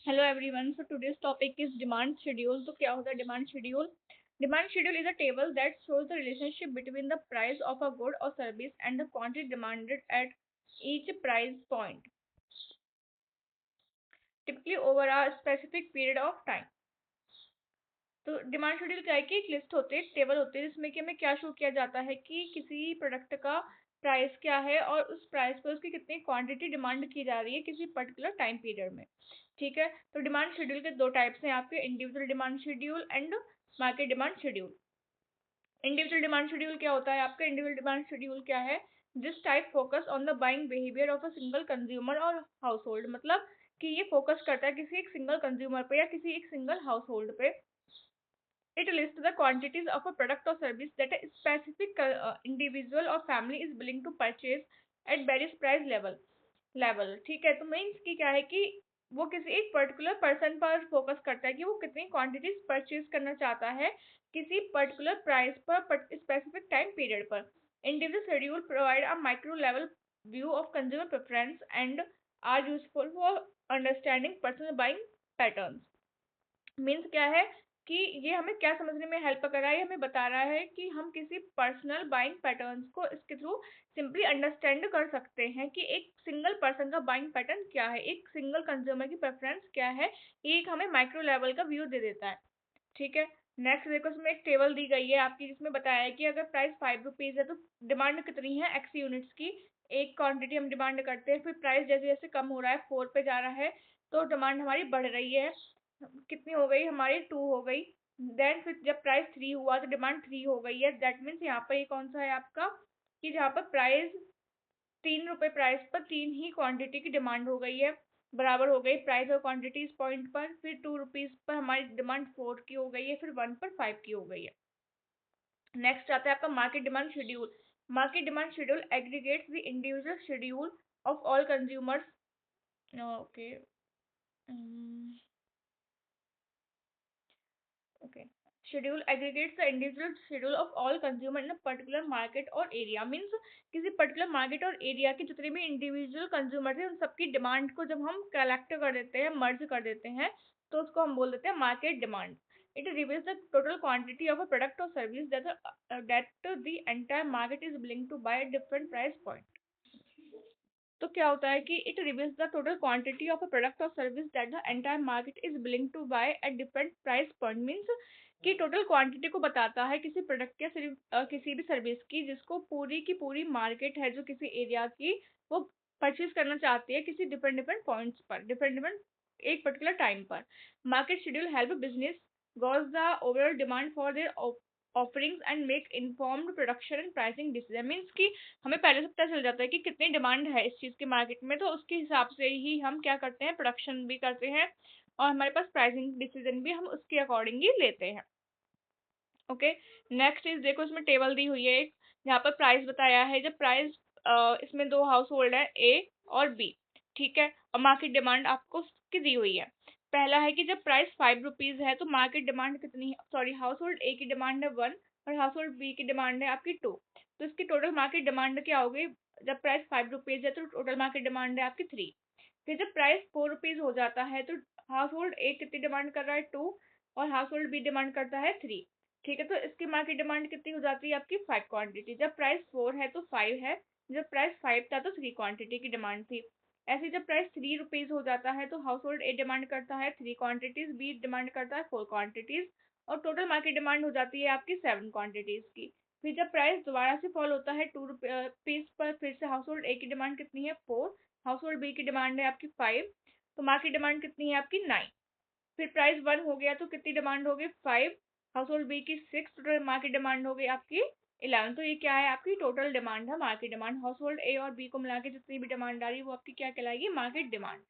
Hello everyone. So today's topic is demand schedule. तो क्या होता है demand schedule? Demand schedule is a table that shows the relationship between the price of a good or service and the quantity demanded at each price point, typically over a specific period of time. तो demand schedule क्या है कि एक list होती है, एक table होती है जिसमें कि हमें क्या शो किया जाता है कि किसी प्रोडक्ट का प्राइस क्या है और उस प्राइस पर उसकी कितनी क्वांटिटी डिमांड की जा रही है किसी पर्टिकुलर टाइम पीरियड में। ठीक है, तो डिमांड शेड्यूल के दो टाइप्स हैं आपके, individual demand schedule and market demand schedule. Individual demand schedule क्या होता है आपका? इंडिविजुअल डिमांड शेड्यूल क्या है? This type focus on the buying behaviour of a single consumer और हाउस होल्ड, मतलब कि ये फोकस करता है किसी एक सिंगल कंज्यूमर पे या किसी एक सिंगल हाउस होल्ड पे। It lists the quantities of a product or service that a specific individual or family is willing to purchase at various price level। ठीक है, तो मीन्स की क्या है कि वो किसी एक पर्टिकुलर पर्सन पर फोकस करता है कि वो कितनी क्वांटिटीज परचेज करना चाहता है किसी पर्टिकुलर प्राइस पर स्पेसिफिक टाइम पीरियड पर। Individual schedule provide a micro level view of consumer preference and are useful for understanding personal buying patterns. Means क्या है कि ये हमें क्या समझने में हेल्प कर रहा है, हमें बता रहा है कि हम किसी पर्सनल बाइंग पैटर्न्स को इसके थ्रू सिंपली अंडरस्टैंड कर सकते हैं कि एक सिंगल पर्सन का बाइंग पैटर्न क्या है, एक सिंगल कंज्यूमर की प्रेफरेंस क्या है। ये एक हमें माइक्रो लेवल का व्यू दे देता है। ठीक है, नेक्स्ट देखो, इसमें एक टेबल दी गई है आपकी जिसमें बताया है कि अगर प्राइस 5 रुपीज है तो डिमांड कितनी है एक्स यूनिट्स की, एक क्वांटिटी हम डिमांड करते हैं। फिर प्राइस जैसे जैसे कम हो रहा है, 4 पे जा रहा है, तो डिमांड हमारी बढ़ रही है, कितनी हो गई हमारी 2 हो गई। देन फिर जब प्राइस 3 हुआ तो डिमांड 3 हो गई है। दैट मीन्स यहाँ पर ये कौन सा है आपका कि जहाँ पर प्राइस 3 रुपए प्राइस पर 3 ही क्वांटिटी की डिमांड हो गई है, बराबर हो गई प्राइस और क्वांटिटी इस पॉइंट पर। फिर 2 रुपीज पर हमारी डिमांड 4 की हो गई है, फिर 1 पर 5 की हो गई है। नेक्स्ट आता है आपका market demand schedule. Market demand schedule aggregates the individual schedule of all consumers. Okay, okay, schedule aggregates the individual schedule of all consumer in a particular market or area। Means किसी particular market और area के जितने भी individual consumer थे उन सबकी demand को जब हम कलेक्ट कर देते हैं, मर्ज कर देते हैं, तो उसको हम बोल देते हैं market demand. It reveals the total quantity of a product और service that the entire market is willing to buy at different price point. तो क्या होता है कि it reveals the total quantity of a product और service that the entire market is willing to buy at different price point. Means कि total quantity को बताता है किसी प्रोडक्ट या किसी भी सर्विस की जिसको पूरी की पूरी मार्केट है जो किसी एरिया की, वो परचेज करना चाहती है किसी डिफरेंट डिफरेंट पॉइंट्स पर, डिफरेंट डिफरेंट एक पर्टिकुलर टाइम पर। Market schedule help business gauge the overall demand for their offerings and make informed production and pricing decision. Means कि हमें पहले से पता चल जाता है कि कितनी डिमांड है इस चीज़ की मार्केट में, तो उसके हिसाब से ही हम क्या करते हैं, प्रोडक्शन भी करते हैं और हमारे पास प्राइसिंग डिसीजन भी हम उसके अकॉर्डिंग ही लेते हैं। ओके, नेक्स्ट इज देखो इसमें टेबल दी हुई है एक, जहाँ पर प्राइस बताया है। जब प्राइस इसमें दो हाउस होल्ड है ए और बी, ठीक है, और मार्केट डिमांड आपको उसकी दी हुई है। पहला है कि जब प्राइस 5 रुपीज है तो मार्केट डिमांड कितनी है, सॉरी हाउस होल्ड ए की डिमांड है 1 और हाउस होल्ड बी की डिमांड है आपकी 2। तो इसकी टोटल मार्केट डिमांड क्या होगी? जब प्राइस 5 रुपीज है तो टोटल मार्केट डिमांड है आपकी 3। फिर जब प्राइस 4 रुपीज हो जाता है तो हाउस होल्ड ए कितनी डिमांड कर रहा है 2 और हाउस होल्ड बी डिमांड करता है 3। ठीक है, तो इसकी मार्केट डिमांड कितनी हो जाती है आपकी 5 क्वांटिटी। जब प्राइस 4 है तो 5 है, जब प्राइस 5 था तो 3 क्वांटिटी की डिमांड थी। ऐसे जब प्राइस 3 रुपीज हो जाता है तो हाउस होल्ड ए डिमांड करता है 3 क्वांटिटीज, बी डिमांड करता है 4 क्वांटिटीज और टोटल मार्केट डिमांड हो जाती है आपकी 7 क्वांटिटीज की। फिर जब प्राइस दोबारा से फॉल होता है 2 रुपीज पर, फिर से हाउस होल्ड ए की डिमांड कितनी है 4, हाउस होल्ड बी की डिमांड है आपकी 5, तो मार्केट डिमांड कितनी है आपकी 9। फिर प्राइस 1 हो गया तो कितनी डिमांड होगी 5, हाउस होल्ड बी की 6, टोटल मार्केट डिमांड हो गई आपकी 11। तो ये क्या है आपकी टोटल डिमांड है, market demand. House hold a और बी को मिला के जितनी भी डिमांड आ रही है वो आपकी क्या कहलाएगी, मार्केट डिमांड।